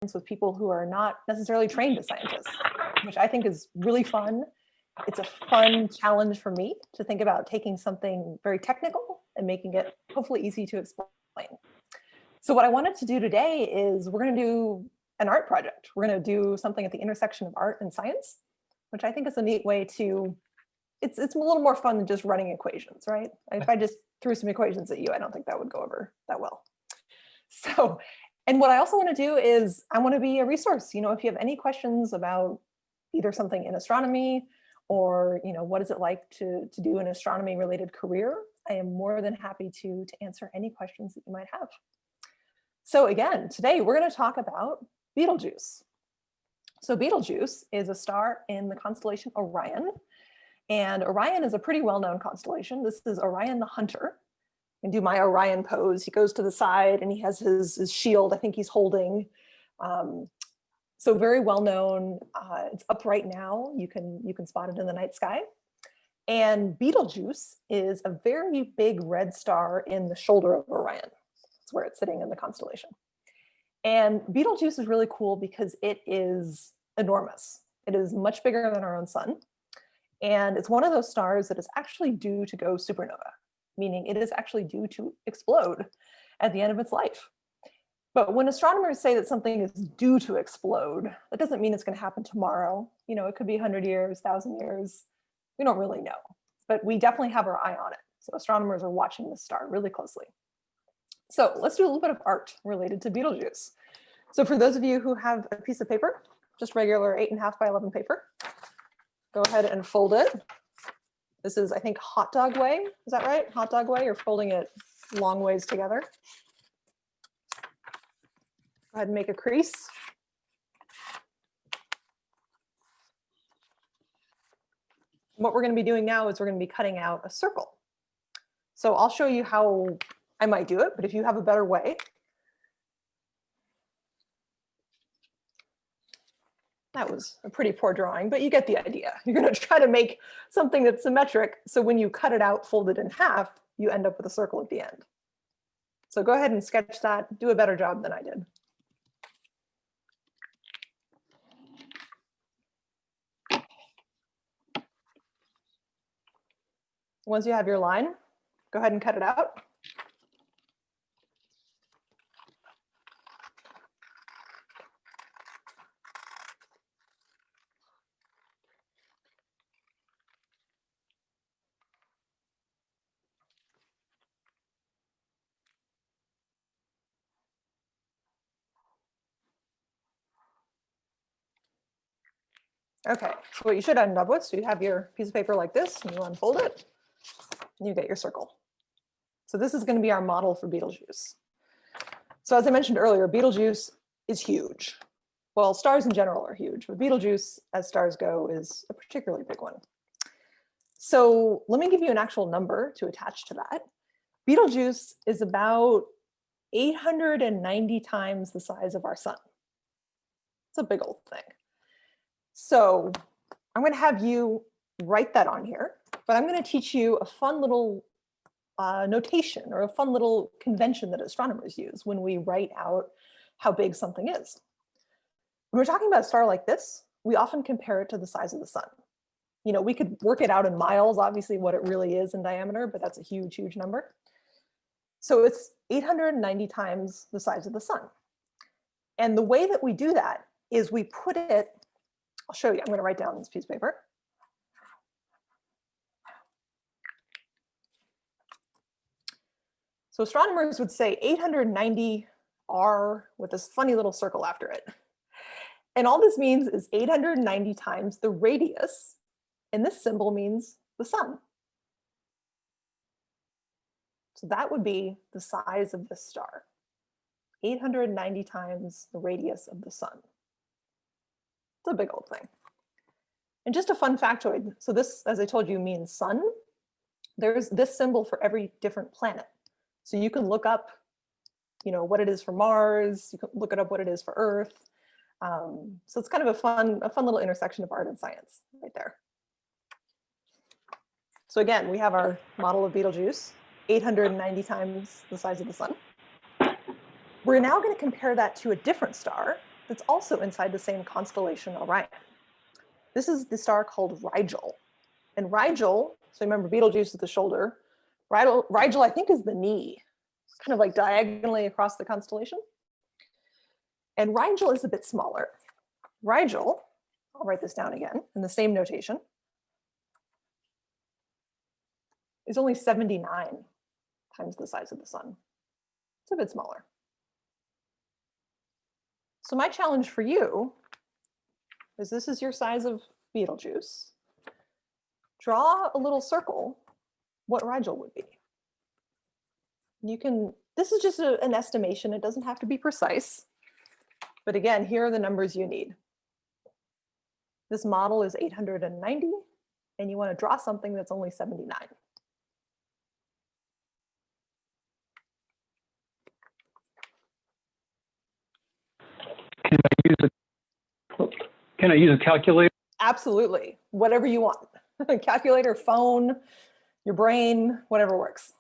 with people who are not necessarily trained as scientists, which I think is really fun. It's a fun challenge for me to think about taking something very technical and making it hopefully easy to explain. So what I wanted to do today is we're going to do an art project. We're going to do something at the intersection of art and science, which I think is a neat way to, it's a little more fun than just running equations, right? If I just threw some equations at you, I don't think that would go over that well. So, and what I also want to do is I want to be a resource. You know, if you have any questions about either something in astronomy or, you know, what is it like to do an astronomy related career, I am more than happy to answer any questions that you might have. So again, today we're going to talk about Betelgeuse. So Betelgeuse is a star in the constellation Orion. And Orion is a pretty well-known constellation. This is Orion the Hunter. I can do my Orion pose. He goes to the side and he has his shield, I think he's holding. So very well-known. It's up right now. You can spot it in the night sky. And Betelgeuse is a very big red star in the shoulder of Orion. That's where it's sitting in the constellation. And Betelgeuse is really cool because it is enormous. It is much bigger than our own sun. And it's one of those stars that is actually due to go supernova, meaning it is actually due to explode at the end of its life. But when astronomers say that something is due to explode, that doesn't mean it's going to happen tomorrow. You know, it could be 100 years, 1,000 years. We don't really know, but we definitely have our eye on it. So astronomers are watching this star really closely. So let's do a little bit of art related to Betelgeuse. So for those of you who have a piece of paper, just regular 8.5 by 11 paper, go ahead and fold it. This is, I think, hot dog way. Is that right? Hot dog way, or folding it long ways together. Go ahead and make a crease. What we're going to be doing now is we're going to be cutting out a circle. So I'll show you how I might do it, but if you have a better way. That was a pretty poor drawing, but you get the idea. You're going to try to make something that's symmetric, so when you cut it out, fold it in half, you end up with a circle at the end. So go ahead and sketch that. Do a better job than I did. Once you have your line, go ahead and cut it out. Okay, so what you should end up with, so you have your piece of paper like this, and you unfold it, and you get your circle. So this is going to be our model for Betelgeuse. So as I mentioned earlier, Betelgeuse is huge. Well, stars in general are huge, but Betelgeuse, as stars go, is a particularly big one. So let me give you an actual number to attach to that. Betelgeuse is about 890 times the size of our sun. It's a big old thing. So I'm going to have you write that on here, but I'm going to teach you a fun little notation or a fun little convention that astronomers use when we write out how big something is. When we're talking about a star like this, we often compare it to the size of the sun. You know, we could work it out in miles, obviously, what it really is in diameter, but that's a huge, huge number. So it's 890 times the size of the sun. And the way that we do that is we put it, I'll show you, I'm going to write down this piece of paper. So astronomers would say 890 R with this funny little circle after it. And all this means is 890 times the radius, and this symbol means the sun. So that would be the size of this star. 890 times the radius of the sun. It's a big old thing. And just a fun factoid, so this, as I told you, means sun. There's this symbol for every different planet. So you can look up, you know, what it is for Mars, you can look it up what it is for Earth. So it's kind of a fun little intersection of art and science right there. So again, we have our model of Betelgeuse, 890 times the size of the sun. We're now going to compare that to a different star that's also inside the same constellation Orion. This is the star called Rigel. And Rigel, so remember Betelgeuse is the shoulder. Rigel, I think, is the knee. It's kind of like diagonally across the constellation. And Rigel is a bit smaller. Rigel, I'll write this down again in the same notation, is only 79 times the size of the sun. It's a bit smaller. So my challenge for you is, this is your size of Betelgeuse. Draw a little circle what Rigel would be. You can, this is just an estimation. It doesn't have to be precise. But again, here are the numbers you need. This model is 890, and you want to draw something that's only 79. Can I use a calculator? Absolutely. Whatever you want. Calculator, phone, your brain, whatever works.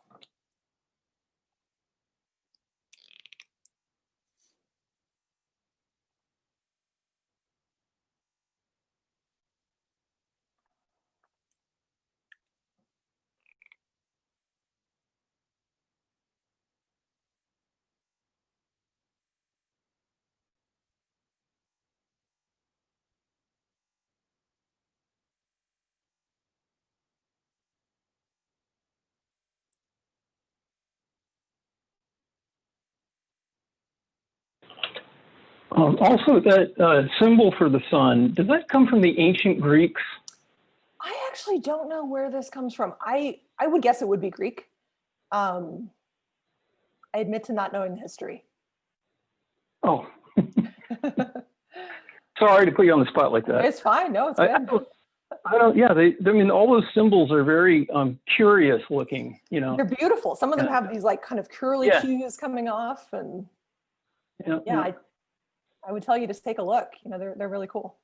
Also, that symbol for the sun, does that come from the ancient Greeks? I actually don't know where this comes from. I would guess it would be Greek. I admit to not knowing the history. Oh, sorry to put you on the spot like that. It's fine. No, it's good. I don't. Yeah, I mean, all those symbols are very curious looking. You know, They're beautiful. Some of them have these like kind of curly Yeah. cues coming off, and yeah. I would tell you to take a look. You know, they're really cool.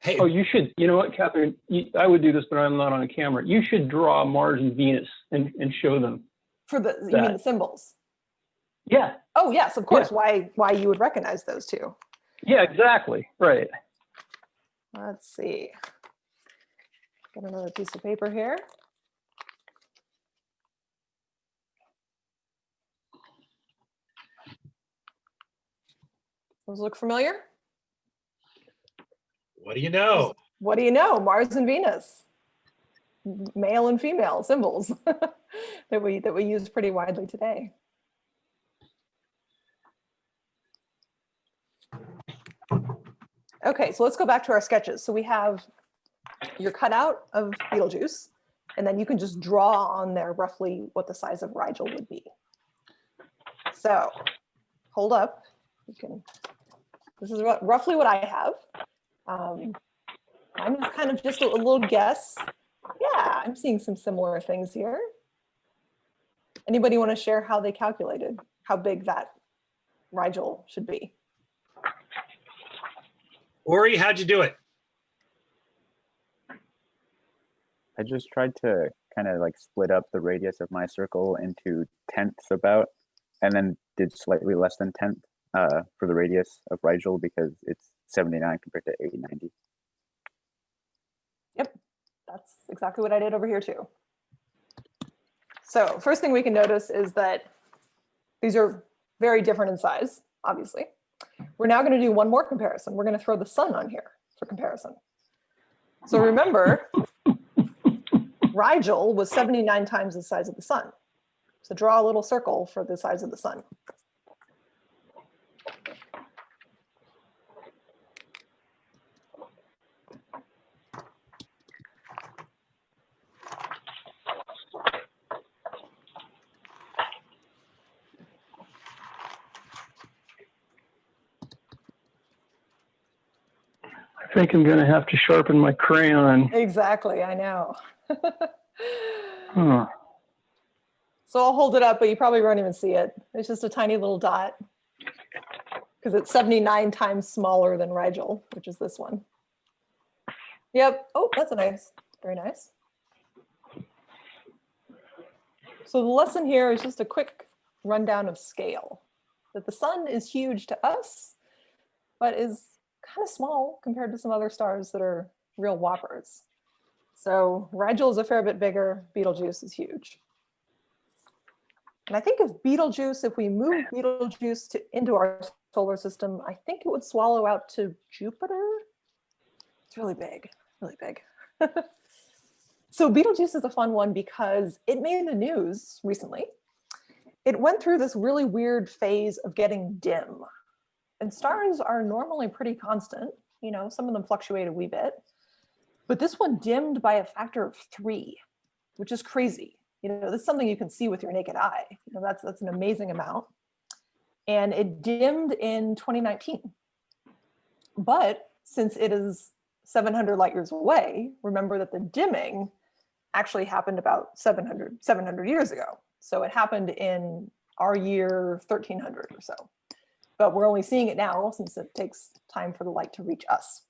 Hey, Oh, you should. You know what, Catherine? I would do this, but I'm not on a camera. You should draw Mars and Venus and show them. For the, you mean the symbols? Yeah. Oh yes, of course. Yeah. Why you would recognize those two? Yeah, exactly. Right. Let's see. Get another piece of paper here. Those look familiar? what do you know? What do you know? Mars and Venus, male and female symbols that we use pretty widely today. Okay, so let's go back to our sketches. So we have your cutout of Betelgeuse, and then you can just draw on there roughly what the size of Rigel would be. So hold up. You can. This is roughly what I have. I'm kind of just a little guess. Yeah, I'm seeing some similar things here. Anybody want to share how they calculated how big that Rigel should be? Ori, how'd you do it? I just tried to kind of like split up the radius of my circle into tenths about, and then did slightly less than tenth for the radius of Rigel because it's 79 compared to 890. Yep, that's exactly what I did over here too. So first thing we can notice is that these are very different in size, obviously. We're now going to do one more comparison. We're going to throw the sun on here for comparison. So remember, Rigel was 79 times the size of the sun. So draw a little circle for the size of the sun. I think I'm going to have to sharpen my crayon. Exactly, I know. Huh. So I'll hold it up, but you probably won't even see it. It's just a tiny little dot because it's 79 times smaller than Rigel, which is this one. Yep. Oh, that's a nice, very nice. So the lesson here is just a quick rundown of scale. That the sun is huge to us, but is kind of small compared to some other stars that are real whoppers. So Rigel is a fair bit bigger. Betelgeuse is huge. And I think of Betelgeuse, if we move Betelgeuse into our solar system, I think it would swallow out to Jupiter. It's really big, really big. So Betelgeuse is a fun one because it made the news recently. It went through this really weird phase of getting dim. And stars are normally pretty constant. You know, some of them fluctuate a wee bit. But this one dimmed by a factor of 3, which is crazy. You know, this is something you can see with your naked eye. You know, that's an amazing amount. And it dimmed in 2019. But since it is 700 light years away, remember that the dimming actually happened about 700 years ago. So it happened in our year 1300 or so. But we're only seeing it now since it takes time for the light to reach us.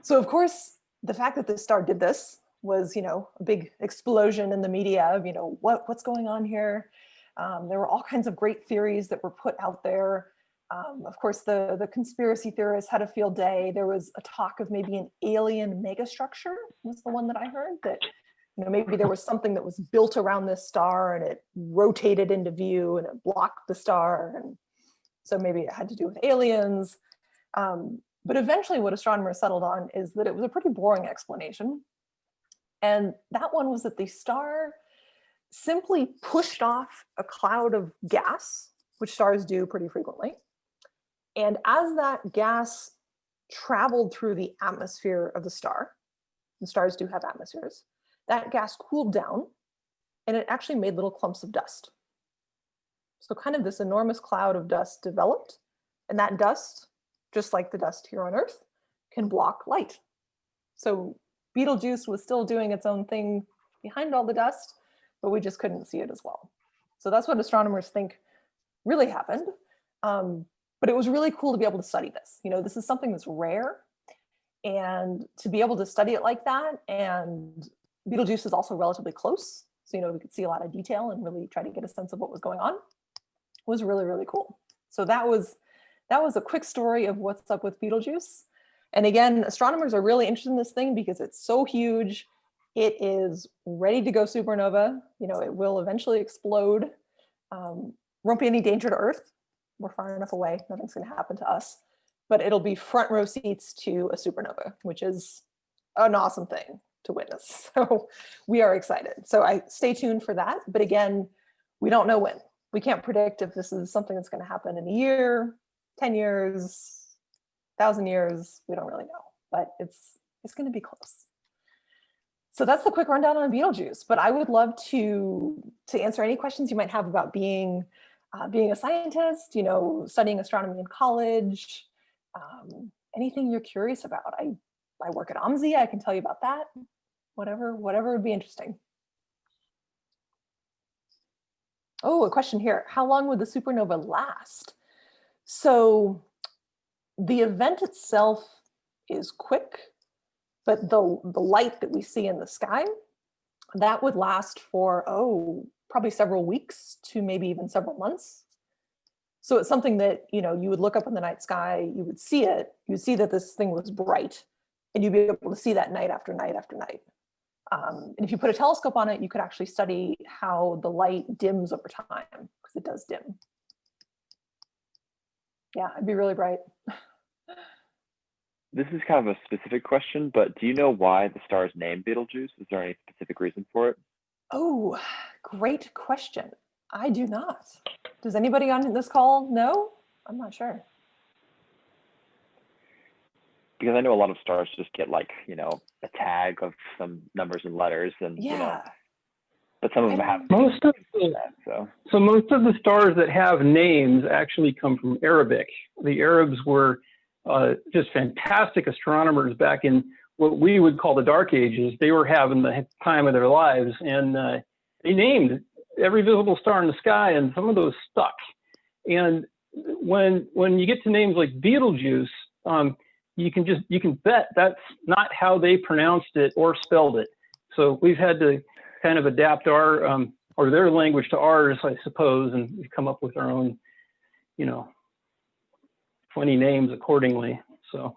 So of course, the fact that this star did this was, you know, a big explosion in the media of, you know, what's going on here. There were all kinds of great theories that were put out there. Of course, the conspiracy theorists had a field day. There was a talk of maybe an alien megastructure was the one that I heard, that, you know, maybe there was something that was built around this star and it rotated into view and it blocked the star. And so maybe it had to do with aliens. But eventually what astronomers settled on is that it was a pretty boring explanation. And that one was that the star simply pushed off a cloud of gas, which stars do pretty frequently. And as that gas traveled through the atmosphere of the star, and stars do have atmospheres, that gas cooled down and it actually made little clumps of dust. So kind of this enormous cloud of dust developed, and that dust, just like the dust here on Earth, can block light. So Betelgeuse was still doing its own thing behind all the dust, but we just couldn't see it as well. So that's what astronomers think really happened. But it was really cool to be able to study this. You know, this is something that's rare, and to be able to study it like that, and Betelgeuse is also relatively close. So, you know, we could see a lot of detail and really try to get a sense of what was going on. It was really, really cool. So that was a quick story of what's up with Betelgeuse. And again, astronomers are really interested in this thing because it's so huge. It is ready to go supernova. You know, it will eventually explode. Won't be any danger to Earth. We're far enough away. Nothing's going to happen to us. But it'll be front row seats to a supernova, which is an awesome thing to witness. So we are excited. So I stay tuned for that. But again, we don't know when. We can't predict if this is something that's going to happen in a year, 10 years, 1,000 years. We don't really know, but it's going to be close. So that's the quick rundown on Betelgeuse. But I would love to answer any questions you might have about being a scientist, you know, studying astronomy in college, anything you're curious about. I work at OMSI. I can tell you about that. Whatever would be interesting. Oh, a question here. How long would the supernova last? So the event itself is quick, but the light that we see in the sky, that would last for, probably several weeks to maybe even several months. So it's something that, you know, you would look up in the night sky, you would see it, you'd see that this thing was bright, and you'd be able to see that night after night after night. And if you put a telescope on it, you could actually study how the light dims over time, because it does dim. Yeah, it'd be really bright. This is kind of a specific question, but do you know why the star is named Betelgeuse? Is there any specific reason for it? Oh, great question. I do not. Does anybody on this call know? I'm not sure. Because I know a lot of stars just get, like, you know, a tag of some numbers and letters, and Yeah. you know, but some of them have Most of that, so most of the stars that have names actually come from Arabic. The Arabs were just fantastic astronomers back in what we would call the Dark Ages. They were having the time of their lives, and they named every visible star in the sky, and some of those stuck. And when you get to names like Betelgeuse, you can bet that's not how they pronounced it or spelled it. So we've had to kind of adapt our or their language to ours, I suppose, and we've come up with our own, you know, funny names accordingly. So,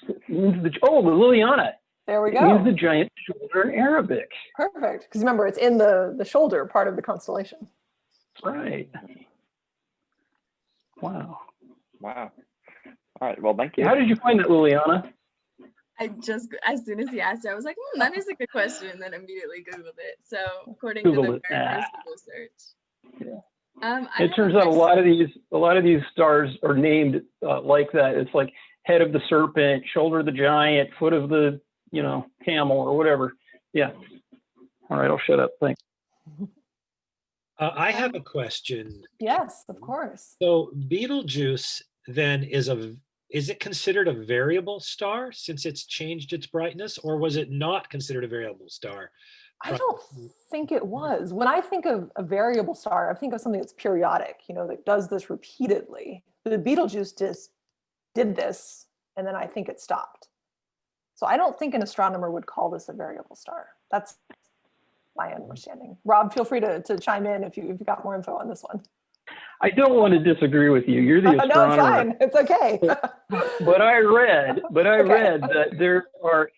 it means the Liliana. There we It means the go. giant shoulder in Arabic. Perfect. Because remember, it's in the shoulder part of the constellation. Right. Wow. Wow. All right. Well, thank you. How did you find that, Liliana? I just, as soon as he asked it, I was like, that is a good question, and then immediately Googled it. So according to Googled the it. very Ah. first Google search. Yeah. I It have turns out a question. lot of these stars are named like that. It's like head of the serpent, shoulder of the giant, foot of the camel, or whatever. Yeah. All right, I'll shut up. Thanks. I have a question. Yes, of course. So Betelgeuse then is it considered a variable star since it's changed its brightness, or was it not considered a variable star? I don't think it was. When I think of a variable star, I think of something that's periodic, that does this repeatedly. The Betelgeuse just did this, and then I think it stopped. So I don't think an astronomer would call this a variable star. That's my understanding. Rob, feel free to chime in if you've got more info on this one. I don't want to disagree with you. You're the No, it's astronomer. fine. It's okay. But I read Okay. that there are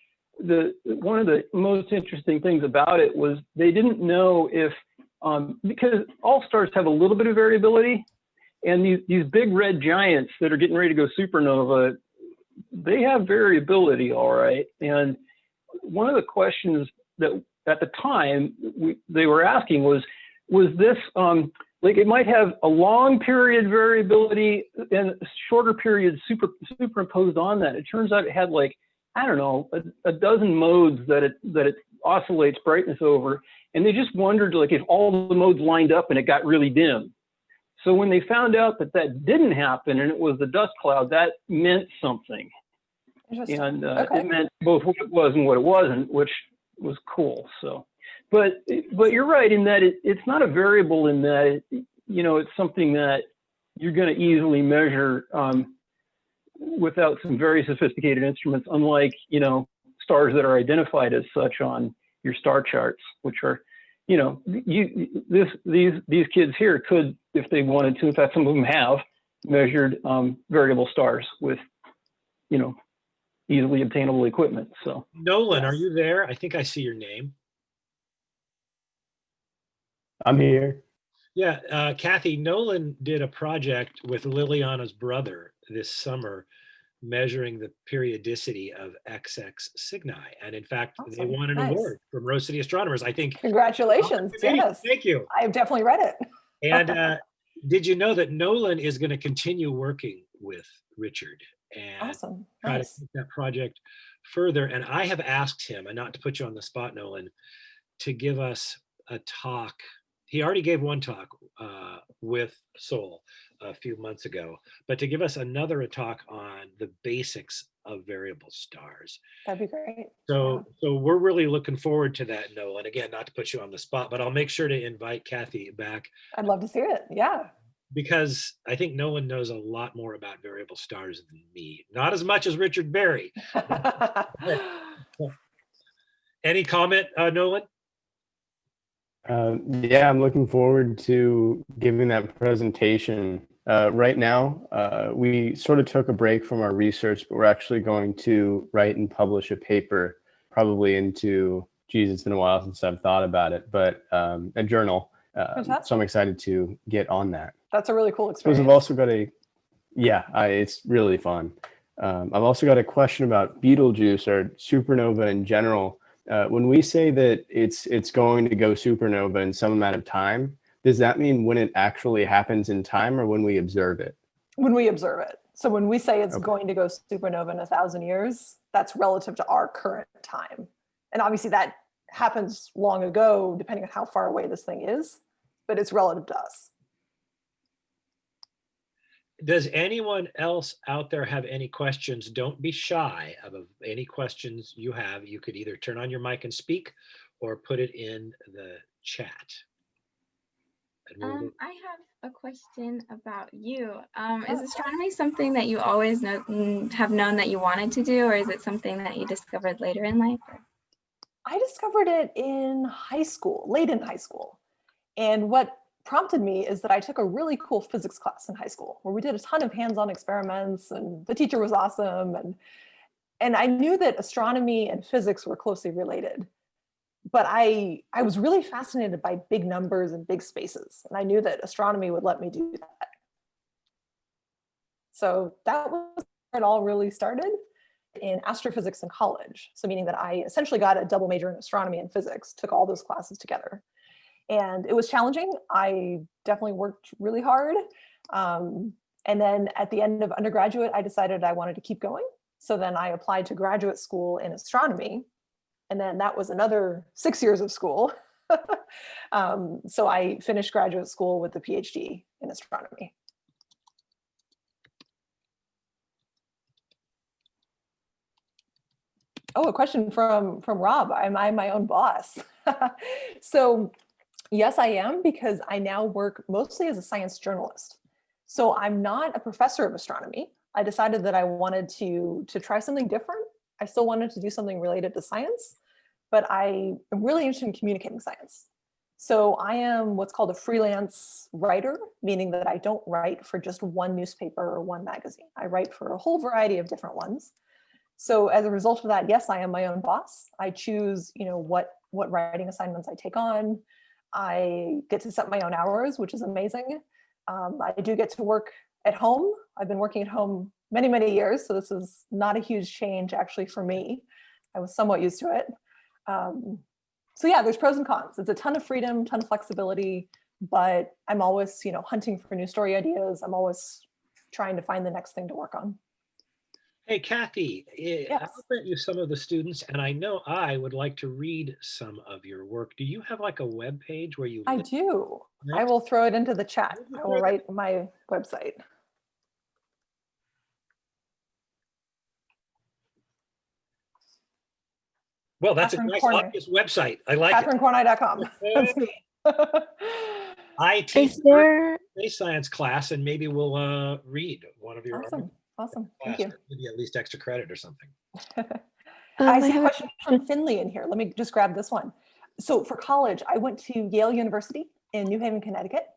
one of the most interesting things about it was they didn't know if because all stars have a little bit of variability, and these big red giants that are getting ready to go supernova, they have variability, all right. And one of the questions that at the time they were asking was this like it might have a long period variability and shorter periods superimposed on that. It turns out it had like, I don't know, a dozen modes that it oscillates brightness over. And they just wondered like if all the modes lined up and it got really dim. So when they found out that didn't happen and it was the dust cloud, that meant something. Interesting. And Okay. it meant both what it was and what it wasn't, which was cool. So, but you're right in that it's not a variable in that it's something that you're going to easily measure without some very sophisticated instruments, unlike stars that are identified as such on your star charts, which are these kids here could, if they wanted to, in fact some of them have measured variable stars with easily obtainable equipment. So Nolan, are Yes. you there? I think I see your name. I'm here. Yeah, Kathy, Nolan did a project with Liliana's brother this summer measuring the periodicity of XX Cygni. And in fact, they Awesome. won an Nice. award from Rose City Astronomers, I think. Congratulations. Yes. Thank you. I've definitely read it. And did you know that Nolan is going to continue working with Richard and Awesome. try to Nice. take that project further? And I have asked him, and not to put you on the spot, Nolan, to give us a talk. He already gave one talk with Sol a few months ago, but to give us another talk on the basics of variable stars. That'd be great. So we're really looking forward to that, Nolan. Again, not to put you on the spot, but I'll make sure to invite Kathy back I'd love to see it. Yeah. because I think Nolan knows a lot more about variable stars than me. Not as much as Richard Berry. Any comment, Nolan? Yeah, I'm looking forward to giving that presentation. Right now, we sort of took a break from our research, but we're actually going to write and publish a paper, probably into, geez, it's been a while since I've thought about it, but a journal. So I'm excited to get on that. That's a really cool Because experience. I've also got it's really fun. I've also got a question about Betelgeuse or supernova in general. When we say that it's going to go supernova in some amount of time, does that mean when it actually happens in time or when we observe it? When we observe it. So when we say it's Okay. going to go supernova in 1,000 years, that's relative to our current time. And obviously that happens long ago, depending on how far away this thing is, but it's relative to us. Does anyone else out there have any questions? Don't be shy of any questions you have. You could either turn on your mic and speak or put it in the chat. I have a question about you. Is astronomy something that you always have known that you wanted to do, or is it something that you discovered later in life? I discovered it in high school, late in high school. And what prompted me is that I took a really cool physics class in high school where we did a ton of hands-on experiments, and the teacher was awesome. And I knew that astronomy and physics were closely related, but I was really fascinated by big numbers and big spaces. And I knew that astronomy would let me do that. So that was where it all really started, in astrophysics in college. So meaning that I essentially got a double major in astronomy and physics, took all those classes together. And it was challenging. I definitely worked really hard. And then at the end of undergraduate, I decided I wanted to keep going. So then I applied to graduate school in astronomy. And then that was another 6 years of school. So I finished graduate school with a PhD in astronomy. Oh, a question from Rob. Am I my own boss? So yes, I am, because I now work mostly as a science journalist. So I'm not a professor of astronomy. I decided that I wanted to try something different. I still wanted to do something related to science, but I am really interested in communicating science. So I am what's called a freelance writer, meaning that I don't write for just one newspaper or one magazine. I write for a whole variety of different ones. So as a result of that, yes, I am my own boss. I choose, what writing assignments I take on. I get to set my own hours, which is amazing. I do get to work at home. I've been working at home many, many years, so this is not a huge change actually for me. I was somewhat used to it. So yeah, there's pros and cons. It's a ton of freedom, ton of flexibility, but I'm always, hunting for new story ideas. I'm always trying to find the next thing to work on. Hey, Kathy, Yes. I'll print you some of the students, and I know I would like to read some of your work. Do you have like a web page where you? I list do. it? I will throw it into the chat. Would you I will throw that- write my website. Well, that's a Catherine nice, Kornei. obvious website. I like it. CatherineKornei.com. That's me. I teach Is there space science class, and maybe we'll read one of your Awesome. Awesome. Thank class, you. maybe at least extra credit or something. I see a have question from Finley in here. Let me just grab this one. So for college, I went to Yale University in New Haven, Connecticut.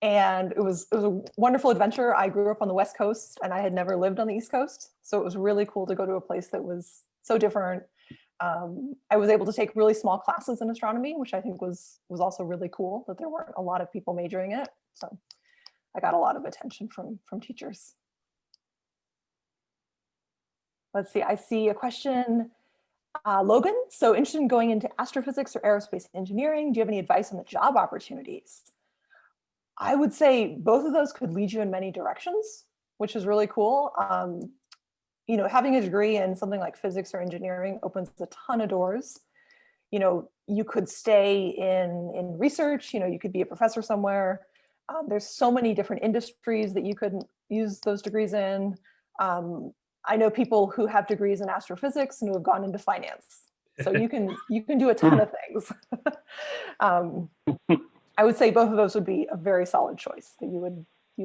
And it was a wonderful adventure. I grew up on the West Coast and I had never lived on the East Coast. So it was really cool to go to a place that was so different. I was able to take really small classes in astronomy, which I think was also really cool, that there weren't a lot of people majoring in it. So I got a lot of attention from teachers. Let's see, I see a question. Logan, so interested in going into astrophysics or aerospace engineering. Do you have any advice on the job opportunities? I would say both of those could lead you in many directions, which is really cool. Having a degree in something like physics or engineering opens a ton of doors. You could stay in research, you could be a professor somewhere. There's so many different industries that you could use those degrees in. I know people who have degrees in astrophysics and who have gone into finance. So you can do a ton of things. I would say both of those would be a very solid choice, that you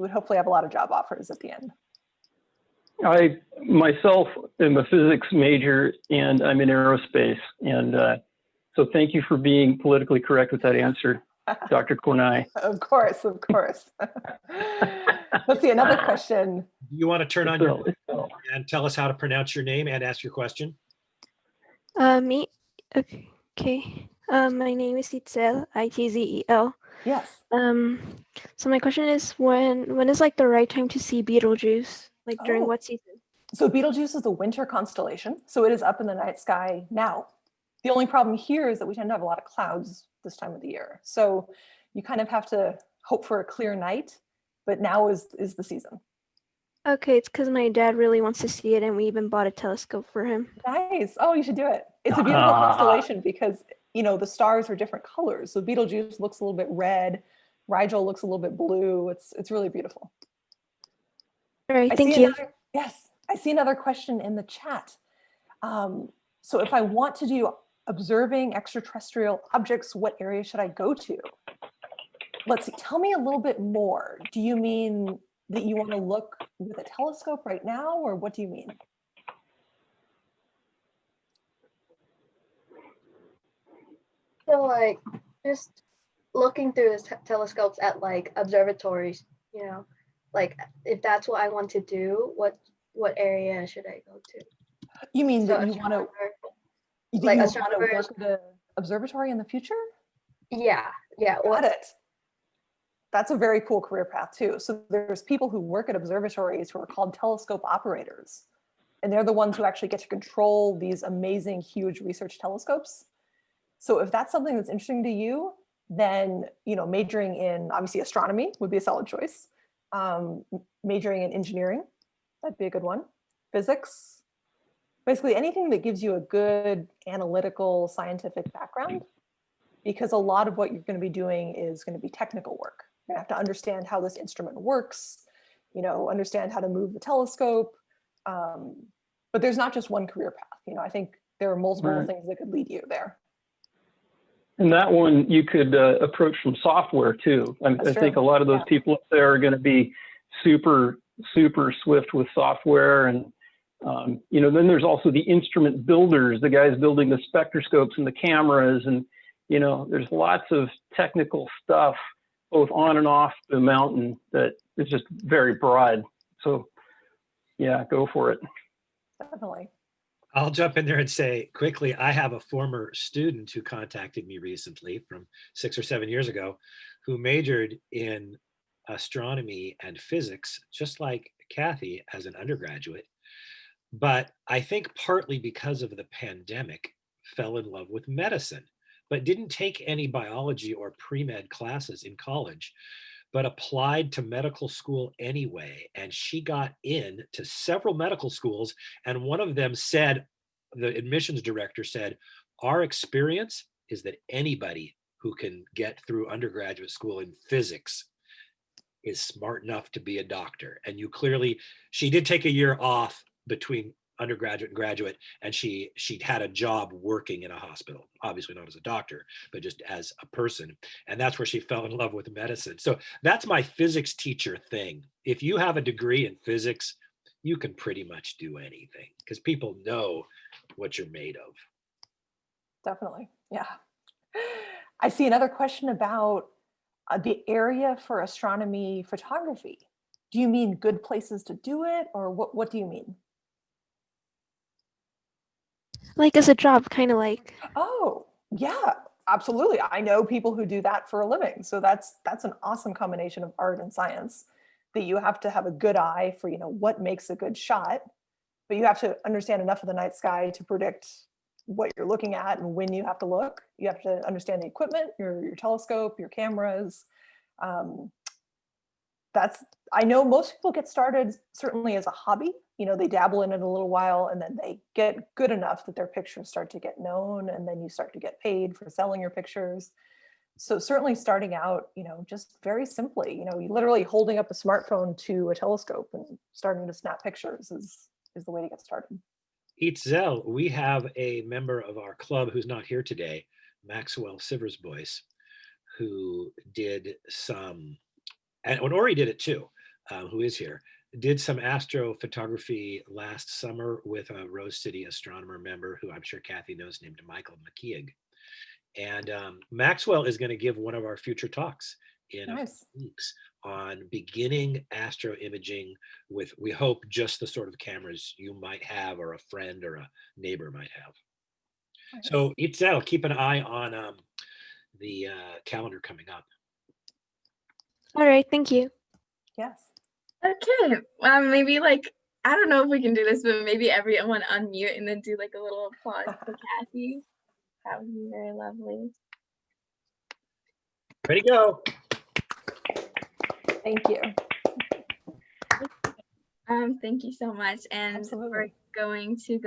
would hopefully have a lot of job offers at the end. I myself am a physics major and I'm in aerospace. And so thank you for being politically correct with that answer, Dr. Kornei. Of course, of course. Let's see, another question. Do you want to turn on your and tell us how to pronounce your name and ask your question? me? Okay. My name is Itzel, Itzel. Yes. So my question is, when is like the right time to see Betelgeuse? Like during what season? So Betelgeuse is a winter constellation, so it is up in the night sky now. The only problem here is that we tend to have a lot of clouds this time of the year. So you kind of have to hope for a clear night, but now is the season. Okay, it's because my dad really wants to see it, and we even bought a telescope for him. Nice. Oh, you should do it. It's a beautiful constellation because, the stars are different colors. So Betelgeuse looks a little bit red. Rigel looks a little bit blue. It's really beautiful. All right, thank you. Yes, I see another question in the chat. So if I want to do observing extraterrestrial objects, what area should I go to? Let's see, tell me a little bit more. Do you mean that you want to look with a telescope right now, or what do you mean? So like just looking through the telescopes at like observatories, you know, like if that's what I want to do, what area should I go to? You mean So that you want to, like you want to astronomers, work at an observatory in the future? yeah, Got what, it. That's a very cool career path too. So there's people who work at observatories who are called telescope operators. And they're the ones who actually get to control these amazing, huge research telescopes. So if that's something that's interesting to you, then, you know, majoring in obviously astronomy would be a solid choice. Majoring in engineering, that'd be a good one. Physics, basically anything that gives you a good analytical scientific background, because a lot of what you're going to be doing is going to be technical work. You have to understand how this instrument works, you know, understand how to move the telescope. But there's not just one career path. You know, I think there are multiple things that could lead you there. And that one you could approach from software too. I think a lot of those people up there are going to be super swift with software. And, you know, then there's also the instrument builders, the guys building the spectroscopes and the cameras. And, you know, there's lots of technical stuff both on and off the mountain that is just very broad. So yeah, go for it. Definitely. I'll jump in there and say quickly, I have a former student who contacted me recently from 6 or 7 years ago, who majored in astronomy and physics, just like Kathy as an undergraduate. But I think partly because of the pandemic, fell in love with medicine, but didn't take any biology or pre-med classes in college, but applied to medical school anyway. And she got in to several medical schools. And one of them said, the admissions director said, our experience is that anybody who can get through undergraduate school in physics is smart enough to be a doctor. And you clearly, she did take a year off between undergraduate and graduate, and she had a job working in a hospital, obviously not as a doctor, but just as a person. And that's where she fell in love with medicine. So that's my physics teacher thing. If you have a degree in physics, you can pretty much do anything because people know what you're made of. Definitely. Yeah. I see another question about the area for astronomy photography. Do you mean good places to do it, or what do you mean? Like as a job, kind of like. Oh, yeah, absolutely. I know people who do that for a living. So that's an awesome combination of art and science, that you have to have a good eye for, you know, what makes a good shot, but you have to understand enough of the night sky to predict what you're looking at and when you have to look. You have to understand the equipment, your telescope, your cameras. I know most people get started certainly as a hobby. You know, they dabble in it a little while and then they get good enough that their pictures start to get known, and then you start to get paid for selling your pictures. So certainly starting out, you know, just very simply, you know, you literally holding up a smartphone to a telescope and starting to snap pictures is the way to get started. Itzel, we have a member of our club who's not here today, Maxwell Siversboyce, who did some, and Ori did it too, who is here, did some astrophotography last summer with a Rose City astronomer member who I'm sure Kathy knows, named Michael McKeag. And Maxwell is going to give one of our future talks in a few weeks on beginning astro imaging with, we hope, just the sort of cameras you might have or a friend or a neighbor might have. So Itzel, keep an eye on the calendar coming up. All right, thank you. Yes. Okay, maybe like, I don't know if we can do this, but maybe everyone unmute and then do like a little applause for Kathy. That would be very lovely. Ready, go. Thank you. Thank you so much. And Absolutely. we're going to go